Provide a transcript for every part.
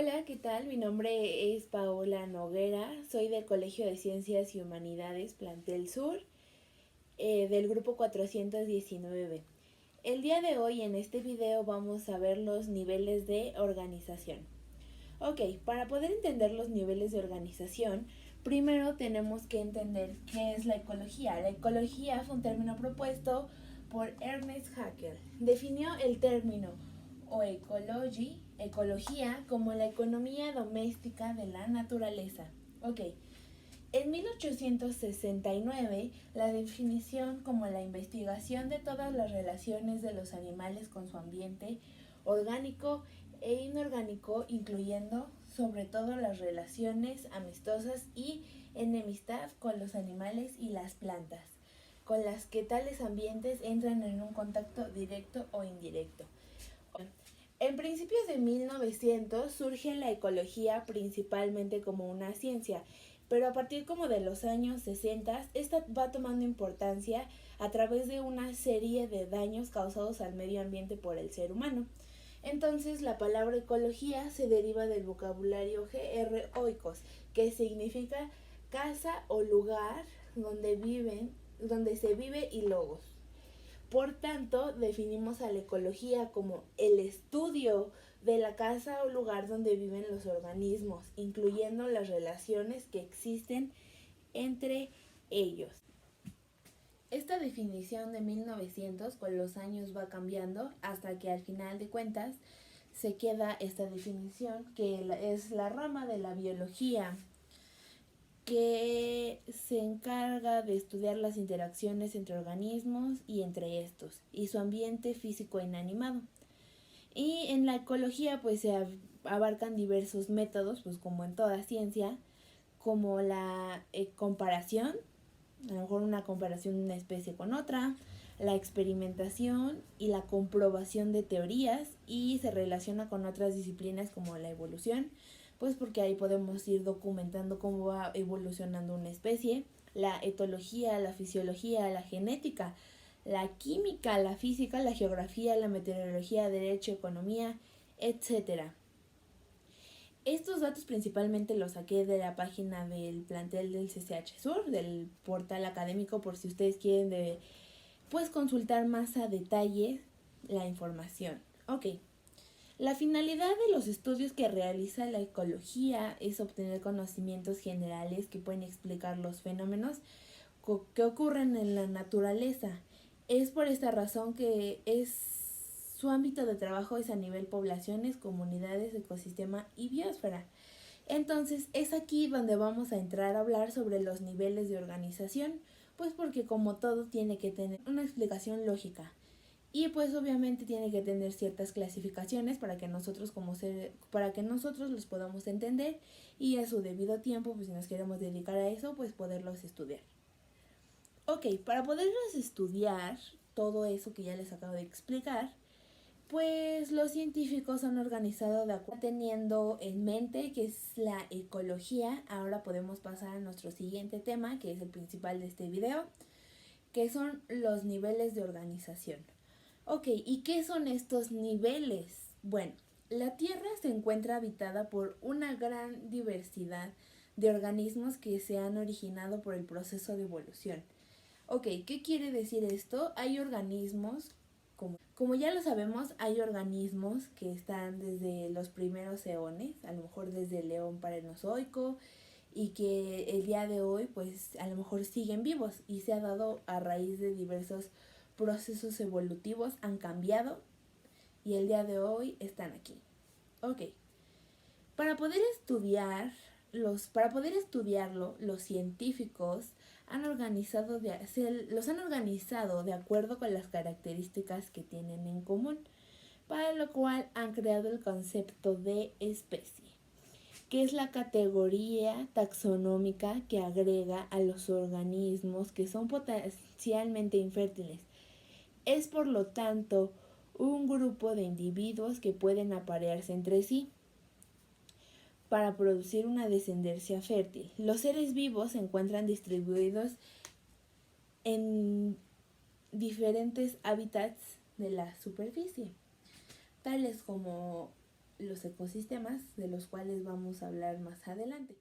Hola, ¿qué tal? Mi nombre es Paola Noguera, soy del Colegio de Ciencias y Humanidades Plantel Sur, del grupo 419. El día de hoy en este video vamos a ver los niveles de organización. Ok, para poder entender los niveles de organización, primero tenemos que entender qué es la ecología. La ecología fue un término propuesto por Ernest Haeckel. Definió el término o ecología, como la economía doméstica de la naturaleza. Ok, en 1869, la definición como la investigación de todas las relaciones de los animales con su ambiente orgánico e inorgánico, incluyendo sobre todo las relaciones amistosas y enemistad con los animales y las plantas, con las que tales ambientes entran en un contacto directo o indirecto. En principios de 1900 surge la ecología principalmente como una ciencia, pero a partir como de los años 60 esta va tomando importancia a través de una serie de daños causados al medio ambiente por el ser humano. Entonces la palabra ecología se deriva del vocabulario oikos, que significa casa o lugar donde se vive y logos. Por tanto, definimos a la ecología como el estudio de la casa o lugar donde viven los organismos, incluyendo las relaciones que existen entre ellos. Esta definición de 1900 con los años va cambiando hasta que al final de cuentas se queda esta definición que es la rama de la biología que se encarga de estudiar las interacciones entre organismos y entre estos, y su ambiente físico inanimado. Y en la ecología pues se abarcan diversos métodos, pues como en toda ciencia, como la comparación, a lo mejor una comparación de una especie con otra, la experimentación y la comprobación de teorías, y se relaciona con otras disciplinas como la evolución, pues porque ahí podemos ir documentando cómo va evolucionando una especie, la etología, la fisiología, la genética, la química, la física, la geografía, la meteorología, derecho, economía, etcétera. Estos datos principalmente los saqué de la página del plantel del CCH Sur, del portal académico, por si ustedes quieren pues consultar más a detalle la información. Ok, la finalidad de los estudios que realiza la ecología es obtener conocimientos generales que pueden explicar los fenómenos que ocurren en la naturaleza. Es por esta razón que su ámbito de trabajo es a nivel poblaciones, comunidades, ecosistema y biosfera. Entonces es aquí donde vamos a entrar a hablar sobre los niveles de organización, pues porque como todo tiene que tener una explicación lógica. Y pues obviamente tiene que tener ciertas clasificaciones para que nosotros los podamos entender, y a su debido tiempo, pues si nos queremos dedicar a eso, pues poderlos estudiar. Ok, para poderlos estudiar todo eso que ya les acabo de explicar, pues los científicos han organizado de acuerdo teniendo en mente que es la ecología. Ahora podemos pasar a nuestro siguiente tema, que es el principal de este video, que son los niveles de organización. Ok, ¿y qué son estos niveles? Bueno, la Tierra se encuentra habitada por una gran diversidad de organismos que se han originado por el proceso de evolución. Ok, ¿qué quiere decir esto? Hay organismos, como ya lo sabemos, hay organismos que están desde los primeros eones, a lo mejor desde el león parenozoico, y que el día de hoy pues a lo mejor siguen vivos, y se ha dado a raíz de diversos procesos evolutivos, han cambiado y el día de hoy están aquí. Ok, para poder estudiarlo, los científicos los han organizado de acuerdo con las características que tienen en común, para lo cual han creado el concepto de especie, que es la categoría taxonómica que agrega a los organismos que son potencialmente infértiles. Es por lo tanto un grupo de individuos que pueden aparearse entre sí para producir una descendencia fértil. Los seres vivos se encuentran distribuidos en diferentes hábitats de la superficie, tales como los ecosistemas, de los cuales vamos a hablar más adelante.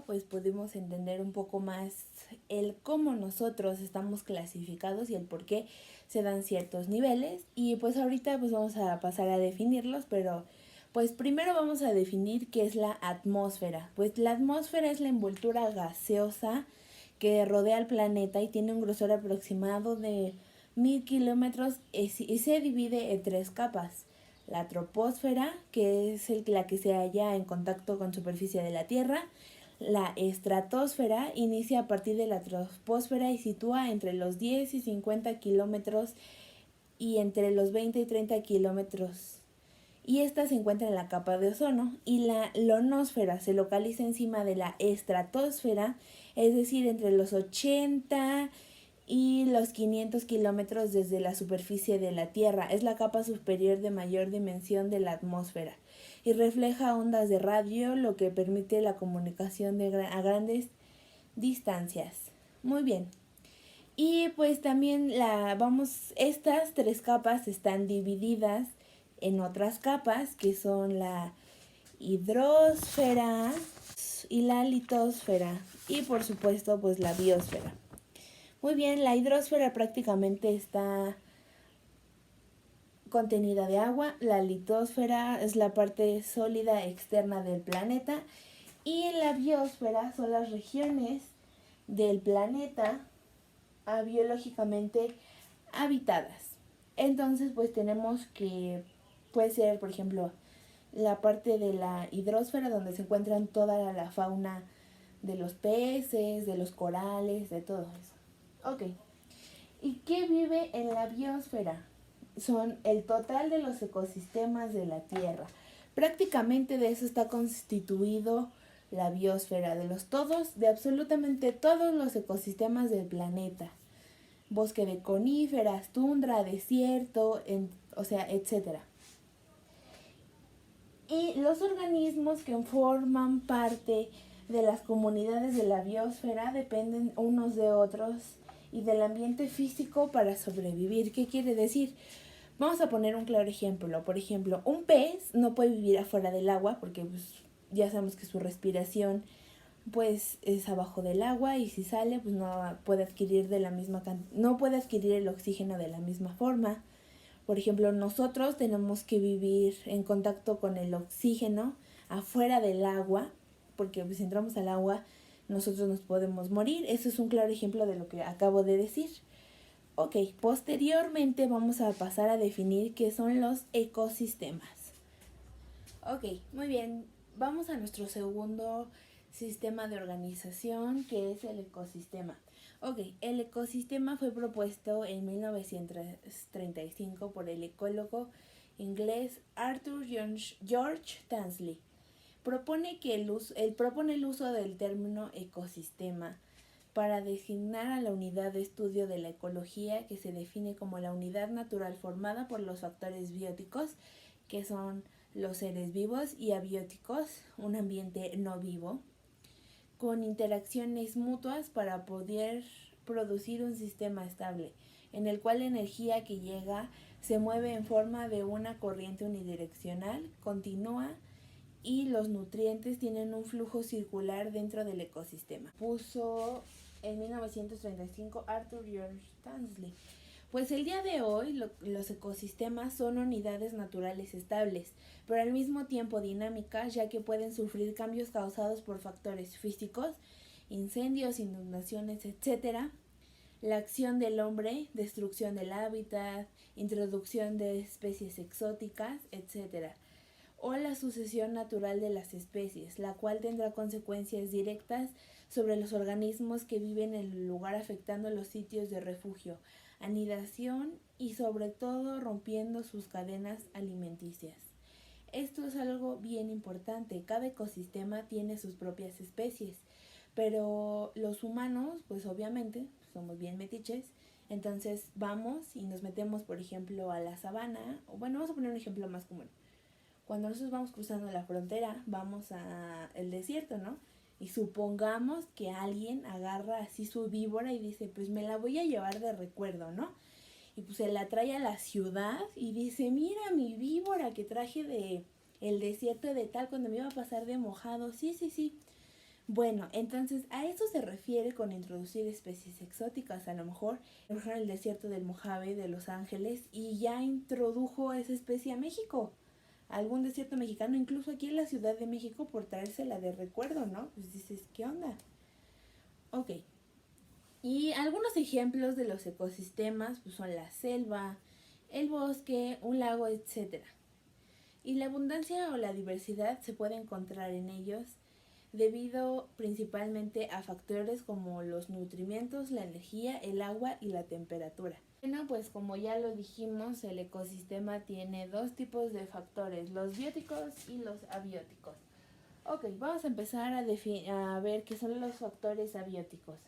Pues podemos entender un poco más el cómo nosotros estamos clasificados y el por qué se dan ciertos niveles. Y pues ahorita pues vamos a pasar a definirlos, pero pues primero vamos a definir qué es la atmósfera. Pues la atmósfera es la envoltura gaseosa que rodea al planeta y tiene un grosor aproximado de 1000 kilómetros y se divide en 3 capas. La troposfera, que es la que se halla en contacto con la superficie de la Tierra. La estratosfera inicia a partir de la troposfera y sitúa entre los 10 y 50 kilómetros y entre los 20 y 30 kilómetros. Y esta se encuentra en la capa de ozono. Y la ionosfera se localiza encima de la estratosfera, es decir, entre los 80 y los 500 kilómetros desde la superficie de la Tierra. Es la capa superior de mayor dimensión de la atmósfera y refleja ondas de radio, lo que permite la comunicación a grandes distancias. Muy bien. Y pues también estas 3 capas están divididas en otras capas, que son la hidrosfera y la litosfera y por supuesto pues la biosfera. Muy bien, la hidrosfera prácticamente está contenida de agua. La litosfera es la parte sólida externa del planeta y la biosfera son las regiones del planeta biológicamente habitadas. Entonces pues tenemos que puede ser, por ejemplo, la parte de la hidrosfera donde se encuentran toda la fauna de los peces, de los corales, de todo eso. Ok. ¿Y qué vive en la biosfera? Son el total de los ecosistemas de la Tierra. Prácticamente de eso está constituido la biosfera, de absolutamente todos los ecosistemas del planeta. Bosque de coníferas, tundra, desierto, etcétera. Y los organismos que forman parte de las comunidades de la biosfera dependen unos de otros y del ambiente físico para sobrevivir. ¿Qué quiere decir? Vamos a poner un claro ejemplo. Por ejemplo, un pez no puede vivir afuera del agua porque pues, ya sabemos que su respiración pues es abajo del agua y si sale pues no puede adquirir no puede adquirir el oxígeno de la misma forma. Por ejemplo, nosotros tenemos que vivir en contacto con el oxígeno afuera del agua, porque pues, si entramos al agua nosotros nos podemos morir. Eso es un claro ejemplo de lo que acabo de decir. Ok, posteriormente vamos a pasar a definir qué son los ecosistemas. Ok, muy bien. Vamos a nuestro segundo sistema de organización, que es el ecosistema. Ok, el ecosistema fue propuesto en 1935 por el ecólogo inglés Arthur George Tansley. Propone el uso del término ecosistema para designar a la unidad de estudio de la ecología que se define como la unidad natural formada por los factores bióticos, que son los seres vivos, y abióticos, un ambiente no vivo, con interacciones mutuas para poder producir un sistema estable, en el cual la energía que llega se mueve en forma de una corriente unidireccional, continua, y los nutrientes tienen un flujo circular dentro del ecosistema. Puso en 1935 Arthur George Tansley. Pues el día de hoy los ecosistemas son unidades naturales estables, pero al mismo tiempo dinámicas, ya que pueden sufrir cambios causados por factores físicos, incendios, inundaciones, etc., la acción del hombre, destrucción del hábitat, introducción de especies exóticas, etc., o la sucesión natural de las especies, la cual tendrá consecuencias directas sobre los organismos que viven en el lugar, afectando los sitios de refugio, anidación y sobre todo rompiendo sus cadenas alimenticias. Esto es algo bien importante. Cada ecosistema tiene sus propias especies, pero los humanos, pues obviamente, somos bien metiches. Entonces vamos y nos metemos, por ejemplo, a la sabana. O bueno, vamos a poner un ejemplo más común. Cuando nosotros vamos cruzando la frontera, vamos al desierto, ¿no? Y supongamos que alguien agarra así su víbora y dice, pues me la voy a llevar de recuerdo, ¿no? Y pues se la trae a la ciudad y dice, mira mi víbora que traje de el desierto de tal cuando me iba a pasar de mojado. Sí, sí, sí. Bueno, entonces a eso se refiere con introducir especies exóticas. A lo mejor en el desierto del Mojave, de Los Ángeles, y ya introdujo esa especie a México. Algún desierto mexicano, incluso aquí en la Ciudad de México, por traérsela de recuerdo, ¿no? Pues dices, ¿qué onda? Ok. Y algunos ejemplos de los ecosistemas pues son la selva, el bosque, un lago, etc. Y la abundancia o la diversidad se puede encontrar en ellos debido principalmente a factores como los nutrimentos, la energía, el agua y la temperatura. Bueno, pues como ya lo dijimos, el ecosistema tiene dos tipos de factores, los bióticos y los abióticos. Ok, vamos a empezar a ver qué son los factores abióticos.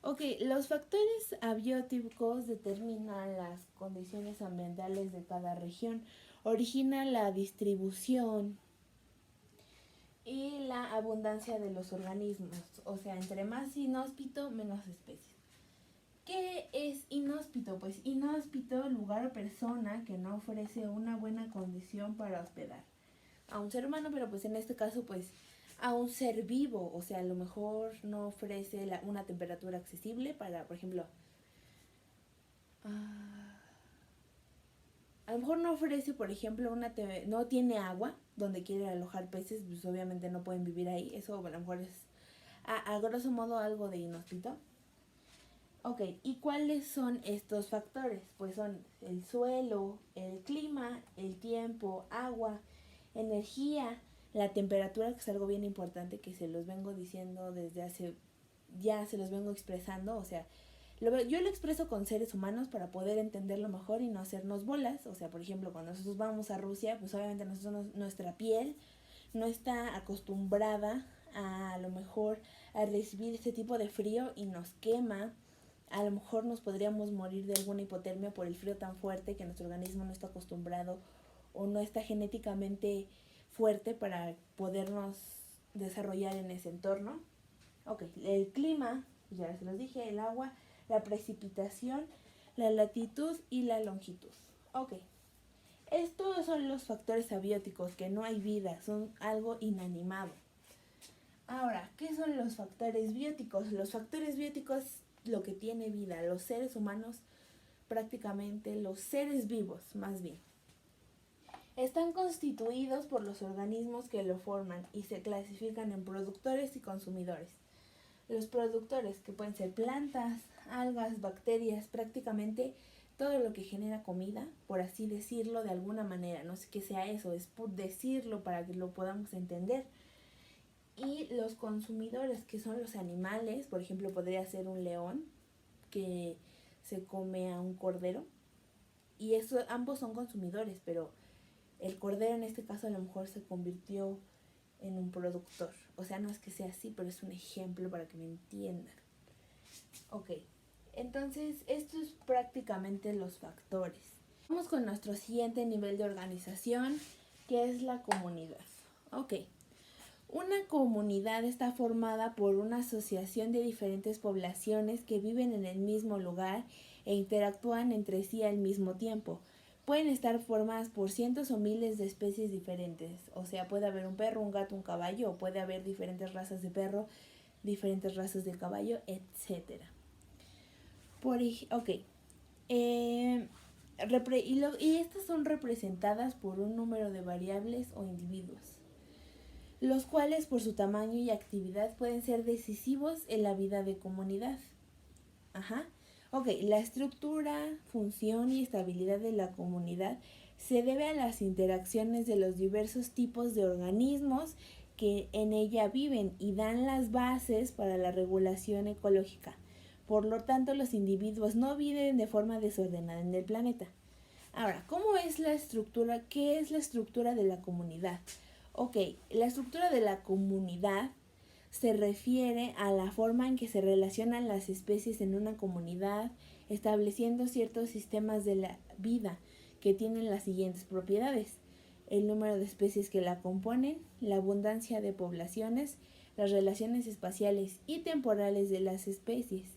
Ok, los factores abióticos determinan las condiciones ambientales de cada región, originan la distribución y la abundancia de los organismos. O sea, entre más inhóspito, menos especies. ¿Qué es inhóspito? Pues inhóspito, lugar o persona que no ofrece una buena condición para hospedar a un ser humano, pero pues en este caso pues a un ser vivo. O sea, a lo mejor no ofrece una temperatura accesible para, por ejemplo, a lo mejor no ofrece, por ejemplo, no tiene agua donde quiere alojar peces, pues obviamente no pueden vivir ahí. Eso a lo mejor es a grosso modo algo de inhóspito. Ok, ¿y cuáles son estos factores? Pues son el suelo, el clima, el tiempo, agua, energía, La temperatura, que es algo bien importante que se los vengo diciendo desde hace, ya se los vengo expresando, o sea, yo lo expreso con seres humanos para poder entenderlo mejor y no hacernos bolas. O sea, por ejemplo, cuando nosotros vamos a Rusia, pues obviamente nuestra piel no está acostumbrada a lo mejor a recibir ese tipo de frío y nos quema. A lo mejor nos podríamos morir de alguna hipotermia por el frío tan fuerte que nuestro organismo no está acostumbrado o no está genéticamente fuerte para podernos desarrollar en ese entorno. Ok, el clima, ya se los dije, el agua, la precipitación, la latitud y la longitud. Ok, estos son los factores abióticos, que no hay vida, son algo inanimado. Ahora, ¿qué son los factores bióticos? Los factores bióticos, lo que tiene vida, los seres humanos, prácticamente los seres vivos, más bien. Están constituidos por los organismos que lo forman y se clasifican en productores y consumidores. Los productores, que pueden ser plantas, algas, bacterias, prácticamente todo lo que genera comida, por así decirlo de alguna manera. No sé qué sea eso, es por decirlo para que lo podamos entender. Y los consumidores, que son los animales, por ejemplo, podría ser un león que se come a un cordero. Y eso, ambos son consumidores, pero el cordero en este caso a lo mejor se convirtió en un productor. O sea, no es que sea así, pero es un ejemplo para que me entiendan. Ok, entonces esto es prácticamente los factores. Vamos con nuestro siguiente nivel de organización, que es la comunidad. Ok, una comunidad está formada por una asociación de diferentes poblaciones que viven en el mismo lugar e interactúan entre sí al mismo tiempo. Pueden estar formadas por cientos o miles de especies diferentes. O sea, puede haber un perro, un gato, un caballo, o puede haber diferentes razas de perro, diferentes razas de caballo, etc. Ok. Y estas son representadas por un número de variables o individuos, los cuales por su tamaño y actividad pueden ser decisivos en la vida de comunidad. Ok, la estructura, función y estabilidad de la comunidad se debe a las interacciones de los diversos tipos de organismos que en ella viven y dan las bases para la regulación ecológica. Por lo tanto, los individuos no viven de forma desordenada en el planeta. Ahora, ¿cómo es la estructura? ¿Qué es la estructura de la comunidad? Ok, la estructura de la comunidad se refiere a la forma en que se relacionan las especies en una comunidad, estableciendo ciertos sistemas de la vida que tienen las siguientes propiedades: el número de especies que la componen, la abundancia de poblaciones, las relaciones espaciales y temporales de las especies,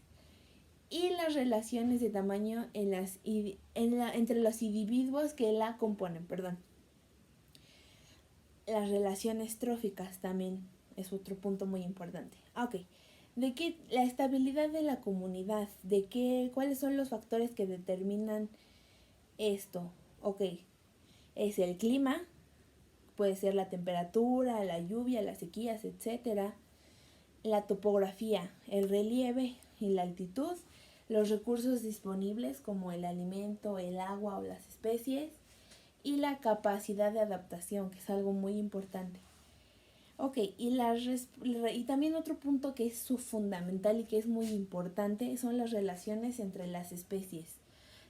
y las relaciones de tamaño entre los individuos que la componen. Las relaciones tróficas también es otro punto muy importante. Ok, la estabilidad de la comunidad, cuáles son los factores que determinan esto. Ok, es el clima, puede ser la temperatura, la lluvia, las sequías, etc. La topografía, el relieve y la altitud, los recursos disponibles como el alimento, el agua o las especies, y la capacidad de adaptación, que es algo muy importante. Ok, y también otro punto que es fundamental y que es muy importante son las relaciones entre las especies,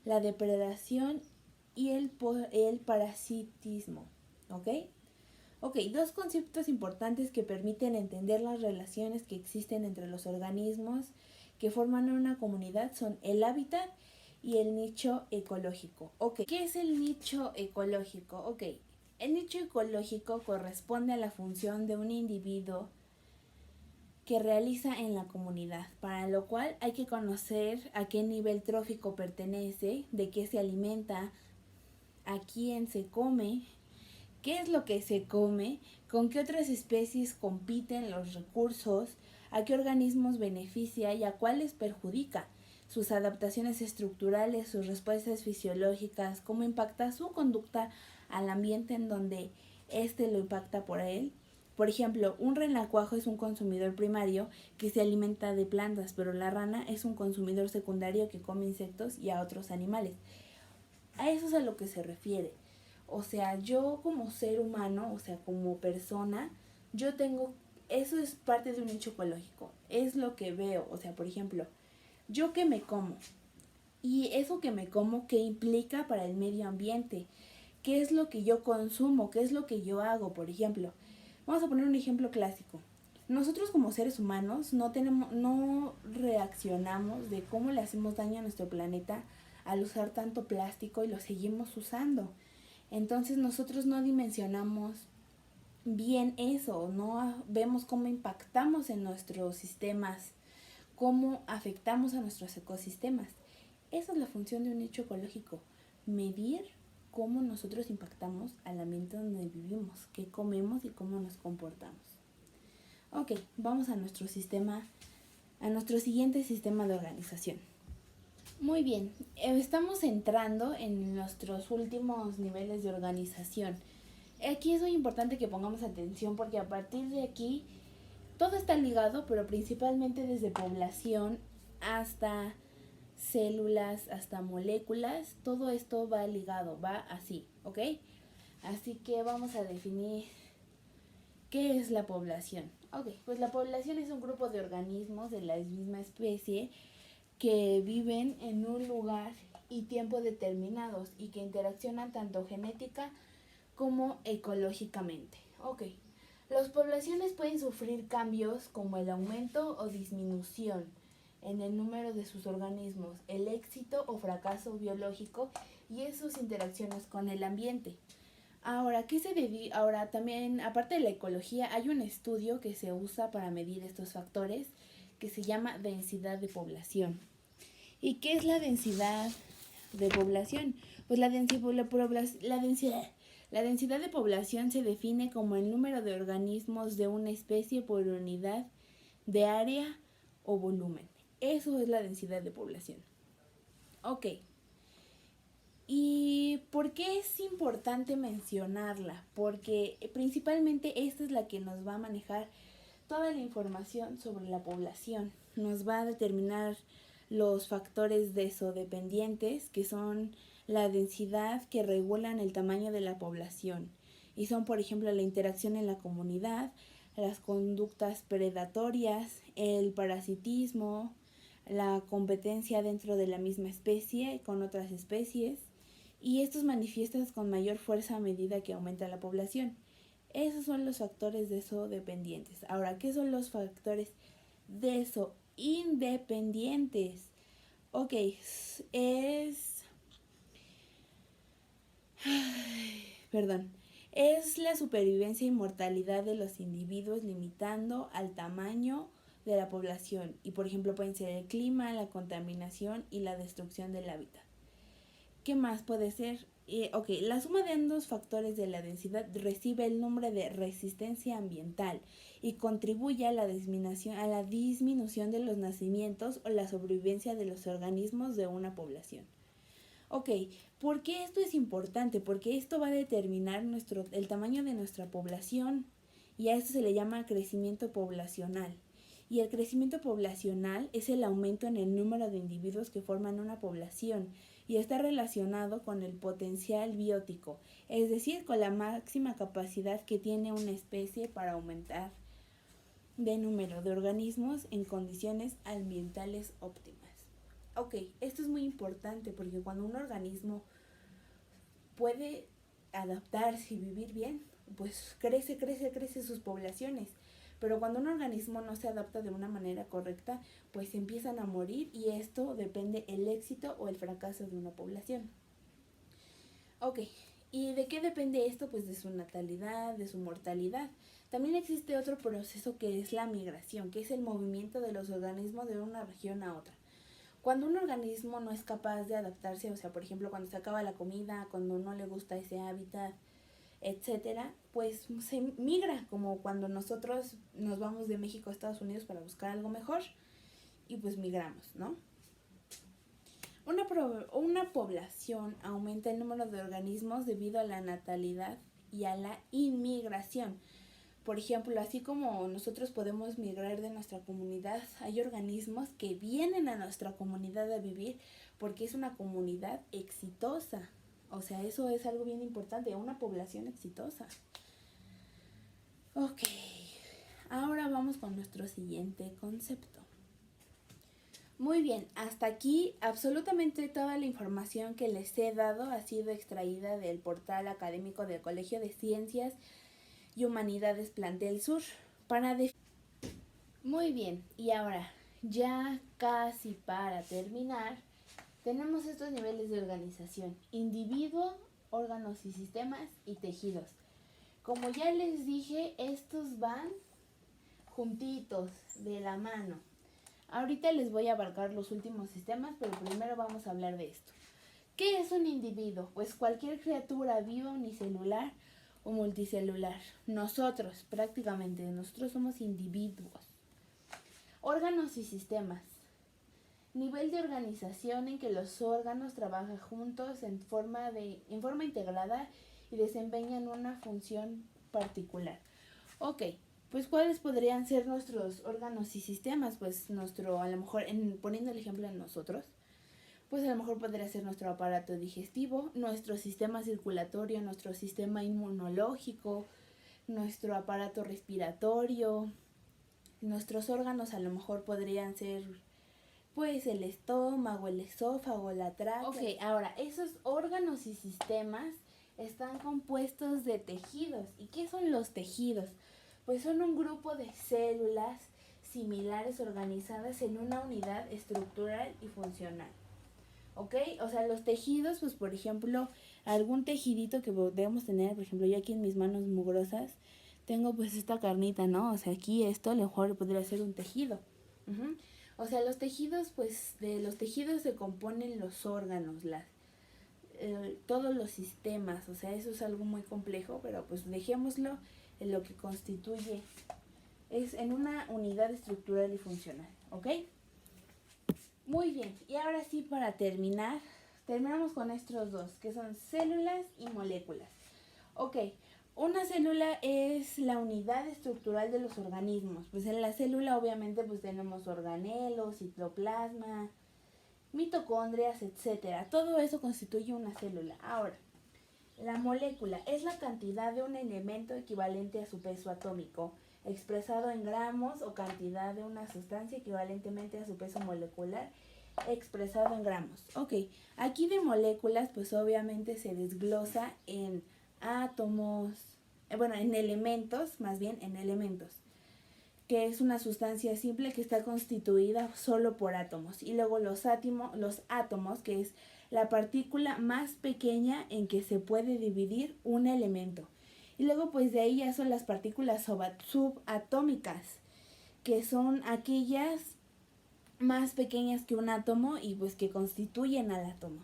la depredación y el parasitismo. Ok, dos conceptos importantes que permiten entender las relaciones que existen entre los organismos que forman una comunidad son el hábitat y el nicho ecológico. Ok, ¿qué es el nicho ecológico? Ok, el nicho ecológico corresponde a la función de un individuo que realiza en la comunidad, para lo cual hay que conocer a qué nivel trófico pertenece, de qué se alimenta, a quién se come, qué es lo que se come, con qué otras especies compiten los recursos, a qué organismos beneficia y a cuáles perjudica, sus adaptaciones estructurales, sus respuestas fisiológicas, cómo impacta su conducta al ambiente en donde éste lo impacta por él. Por ejemplo, un renacuajo es un consumidor primario que se alimenta de plantas, pero la rana es un consumidor secundario que come insectos y a otros animales. A eso es a lo que se refiere. O sea, yo como ser humano, o sea, como persona, yo tengo, eso es parte de un hecho ecológico, es lo que veo, o sea, por ejemplo, yo que me como, y eso que me como, ¿qué implica para el medio ambiente? ¿Qué es lo que yo consumo? ¿Qué es lo que yo hago? Por ejemplo, vamos a poner un ejemplo clásico. Nosotros como seres humanos no reaccionamos de cómo le hacemos daño a nuestro planeta al usar tanto plástico y lo seguimos usando. Entonces nosotros no dimensionamos bien eso, no vemos cómo impactamos en nuestros sistemas, cómo afectamos a nuestros ecosistemas. Esa es la función de un hecho ecológico, medir cómo nosotros impactamos al ambiente donde vivimos, qué comemos y cómo nos comportamos. Ok, vamos a nuestro sistema, a nuestro siguiente sistema de organización. Muy bien, estamos entrando en nuestros últimos niveles de organización. Aquí es muy importante que pongamos atención porque a partir de aquí todo está ligado, pero principalmente desde población hasta células, hasta moléculas, todo esto va ligado, va así, ¿ok? Así que vamos a definir qué es la población. Ok, pues la población es un grupo de organismos de la misma especie que viven en un lugar y tiempo determinados y que interaccionan tanto genética como ecológicamente. Ok, las poblaciones pueden sufrir cambios como el aumento o disminución en el número de sus organismos, el éxito o fracaso biológico y en sus interacciones con el ambiente. Ahora, Ahora también, aparte de la ecología, hay un estudio que se usa para medir estos factores que se llama densidad de población. ¿Y qué es la densidad de población? Pues la densidad de población se define como el número de organismos de una especie por unidad de área o volumen. Eso es la densidad de población. Ok. ¿Y por qué es importante mencionarla? Porque principalmente esta es la que nos va a manejar toda la información sobre la población. Nos va a determinar los factores desodependientes, que son la densidad que regulan el tamaño de la población. Y son, por ejemplo, la interacción en la comunidad, las conductas predatorias, el parasitismo, la competencia dentro de la misma especie con otras especies, y estos manifiestan con mayor fuerza a medida que aumenta la población. Esos son los factores desodependientes. Ahora, ¿qué son los factores desoindependientes? Ok, es... Perdón. Es la supervivencia y mortalidad de los individuos limitando al tamaño de la población. Y por ejemplo pueden ser el clima, la contaminación y la destrucción del hábitat. ¿Qué más puede ser? La suma de ambos factores de la densidad recibe el nombre de resistencia ambiental y contribuye a la disminución de los nacimientos o la sobrevivencia de los organismos de una población. Ok, ¿por qué esto es importante? Porque esto va a determinar el tamaño de nuestra población y a esto se le llama crecimiento poblacional. Y el crecimiento poblacional es el aumento en el número de individuos que forman una población y está relacionado con el potencial biótico, es decir, con la máxima capacidad que tiene una especie para aumentar de número de organismos en condiciones ambientales óptimas. Ok, esto es muy importante porque cuando un organismo puede adaptarse y vivir bien, pues crece sus poblaciones. Pero cuando un organismo no se adapta de una manera correcta, pues empiezan a morir y esto depende el éxito o el fracaso de una población. Ok, ¿y de qué depende esto? Pues de su natalidad, de su mortalidad. También existe otro proceso que es la migración, que es el movimiento de los organismos de una región a otra. Cuando un organismo no es capaz de adaptarse, o sea, por ejemplo, cuando se acaba la comida, cuando no le gusta ese hábitat, etcétera, pues se migra, como cuando nosotros nos vamos de México a Estados Unidos para buscar algo mejor y pues migramos, ¿no? Una población aumenta el número de organismos debido a la natalidad y a la inmigración. Por ejemplo, así como nosotros podemos migrar de nuestra comunidad, hay organismos que vienen a nuestra comunidad a vivir porque es una comunidad exitosa. O sea, eso es algo bien importante, una población exitosa. Ok, ahora vamos con nuestro siguiente concepto. Muy bien, hasta aquí absolutamente toda la información que les he dado ha sido extraída del portal académico del Colegio de Ciencias y Humanidades Plantel Sur. Muy bien, y ahora, ya casi para terminar, tenemos estos niveles de organización: individuo, órganos y sistemas y tejidos. Como ya les dije, estos van juntitos, de la mano. Ahorita les voy a abarcar los últimos sistemas, pero primero vamos a hablar de esto. ¿Qué es un individuo? Pues cualquier criatura viva, unicelular o multicelular. Nosotros, prácticamente, nosotros somos individuos. Órganos y sistemas. Nivel de organización en que los órganos trabajan juntos en forma integrada y desempeñan una función particular. Ok, pues ¿cuáles podrían ser nuestros órganos y sistemas? Pues a lo mejor, poniendo el ejemplo en nosotros, pues a lo mejor podría ser nuestro aparato digestivo, nuestro sistema circulatorio, nuestro sistema inmunológico, nuestro aparato respiratorio. Nuestros órganos a lo mejor podrían ser pues el estómago, el esófago, la tráquea. Ok, ahora, esos órganos y sistemas están compuestos de tejidos. ¿Y qué son los tejidos? Pues son un grupo de células similares organizadas en una unidad estructural y funcional. ¿Ok? O sea, los tejidos, pues por ejemplo, algún tejidito que debemos tener, por ejemplo, yo aquí en mis manos mugrosas tengo pues esta carnita, ¿no? O sea, aquí esto a lo mejor podría ser un tejido. O sea, los tejidos, pues de los tejidos se componen los órganos, todos los sistemas. O sea, eso es algo muy complejo, pero pues dejémoslo en lo que constituye, es en una unidad estructural y funcional, ¿ok? Muy bien, y ahora sí, para terminamos con estos dos, que son células y moléculas. Ok, una célula es la unidad estructural de los organismos. Pues en la célula obviamente pues tenemos organelos, citoplasma, mitocondrias, etcétera. Todo eso constituye una célula. Ahora, la molécula es la cantidad de un elemento equivalente a su peso atómico, expresado en gramos, o cantidad de una sustancia equivalentemente a su peso molecular, expresado en gramos. Ok, aquí de moléculas pues obviamente se desglosa en átomos, en elementos, más bien en elementos, que es una sustancia simple que está constituida solo por átomos. Y luego los átomos, que es la partícula más pequeña en que se puede dividir un elemento. Y luego pues de ahí ya son las partículas subatómicas, que son aquellas más pequeñas que un átomo y pues que constituyen al átomo.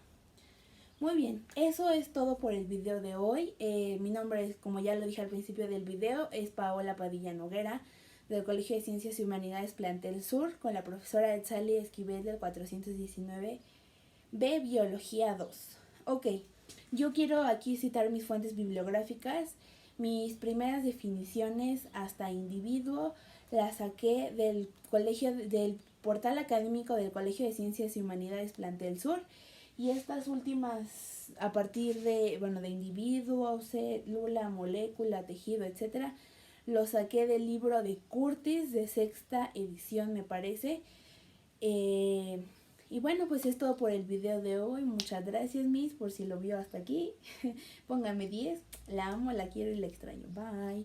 Muy bien, eso es todo por el video de hoy. Mi nombre es, como ya lo dije al principio del video, es Paola Padilla Noguera, del Colegio de Ciencias y Humanidades Plantel Sur, con la profesora Etzali Esquivel del 419B Biología 2. Ok, yo quiero aquí citar mis fuentes bibliográficas. Mis primeras definiciones hasta individuo las saqué del portal académico del Colegio de Ciencias y Humanidades Plantel Sur. Y estas últimas, a partir de individuo, célula, molécula, tejido, etcétera, lo saqué del libro de Curtis, de 6ª edición, me parece. Y bueno, pues es todo por el video de hoy. Muchas gracias, Miss, por si lo vio hasta aquí. Póngame 10. La amo, la quiero y la extraño. Bye.